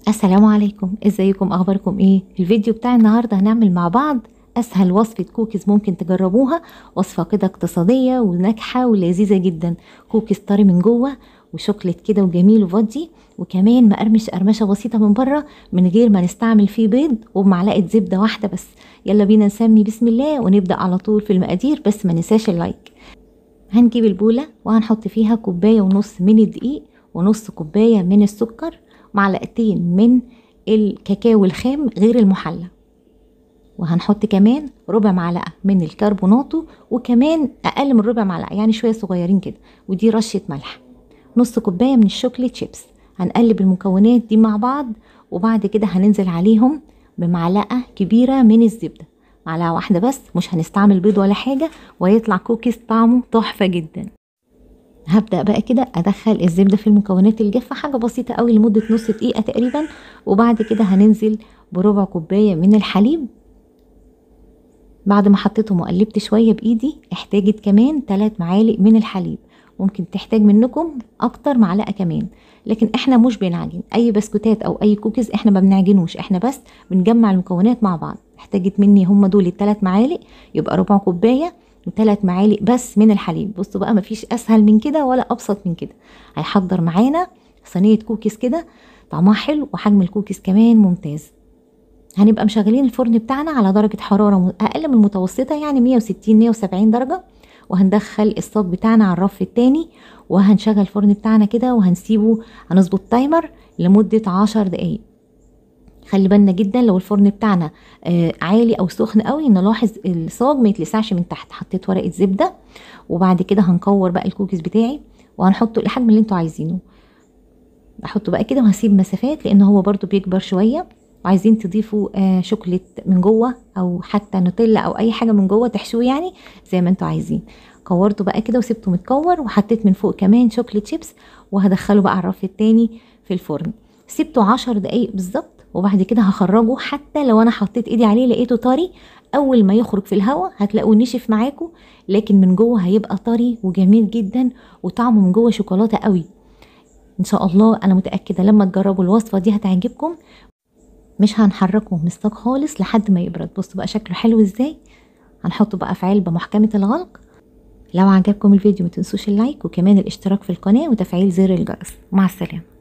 السلام عليكم، ازيكم؟ اخباركم ايه؟ الفيديو بتاع النهارده هنعمل مع بعض اسهل وصفة كوكيز ممكن تجربوها. وصفة كده اقتصادية وناجحة ولذيذة جدا. كوكيز طري من جوه وشوكليت كده وجميل وفضي، وكمان مقرمش قرمشة بسيطة من بره من غير ما نستعمل فيه بيض، وبمعلقة زبدة واحدة بس. يلا بينا نسمي بسم الله ونبدأ على طول في المقادير، بس ما ننساش اللايك. هنجيب البولة وهنحط فيها كوباية ونص من الدقيق، ونص كوباية من السكر، معلقتين من الكاكاو الخام غير المحلى، وهنحط كمان ربع معلقة من الكربوناتو، وكمان اقل من ربع معلقة يعني شوية صغيرين كده، ودي رشة ملح، نص كوباية من الشوكليت شيبس. هنقلب المكونات دي مع بعض، وبعد كده هننزل عليهم بمعلقة كبيرة من الزبدة، معلقة واحدة بس، مش هنستعمل بيض ولا حاجة، ويطلع كوكيز طعمه تحفة جدا. هبدأ بقى كده ادخل الزبدة في المكونات الجافة، حاجة بسيطة قوي لمدة نص دقيقة تقريبا، وبعد كده هننزل بربع كوباية من الحليب. بعد ما حطيتهم وقلبت شوية بايدي، احتاجت كمان 3 معالق من الحليب، ممكن تحتاج منكم اكتر معلقة كمان، لكن احنا مش بنعجن اي بسكوتات او اي كوكيز، احنا ما بنعجنوش، احنا بس بنجمع المكونات مع بعض. احتاجت مني هم دول 3 معالق، يبقى ربع كوباية و3 معالق بس من الحليب. بصوا بقى، مفيش اسهل من كده ولا ابسط من كده. هيحضر معانا صينية كوكيز كده طعمها حلو، وحجم الكوكيز كمان ممتاز. هنبقى مشغلين الفرن بتاعنا على درجة حرارة أقل من المتوسطة، يعني 160 170 درجة، وهندخل الصاج بتاعنا على الرف التاني، وهنشغل الفرن بتاعنا كده وهنسيبه، هنظبط تايمر لمدة 10 دقايق. خلي بالنا جدا لو الفرن بتاعنا عالي او سخن قوي، نلاحظ الصاج ما يتلسعش من تحت. حطيت ورقة زبدة، وبعد كده هنكور بقى الكوكيز بتاعي وهنحطه الحجم اللي انتوا عايزينه. احطه بقى كده وهسيب مسافات، لان هو برضو بيكبر شوية، وعايزين تضيفوا شوكولات من جوه او حتى نوتيلا او اي حاجه من جوه تحشوه، يعني زي ما انتوا عايزين. كورته بقى كده وسبته متكور، وحطيت من فوق كمان شوكولات شيبس، وهدخله بقى على الرف التاني في الفرن. سبته 10 دقايق بالظبط، وبعد كده هخرجه. حتى لو انا حطيت ايدي عليه لقيته طري، اول ما يخرج في الهواء هتلاقوه نشف معاكم، لكن من جوه هيبقى طري وجميل جدا، وطعمه من جوه شوكولاته قوي. ان شاء الله انا متاكده لما تجربوا الوصفه دي هتعجبكم. مش هنحركه من الصاج خالص لحد ما يبرد. بصوا بقى شكله حلو ازاي. هنحطه بقى في علبة محكمة الغلق. لو عجبكم الفيديو ما تنسوش اللايك، وكمان الاشتراك في القناة وتفعيل زر الجرس. مع السلامة.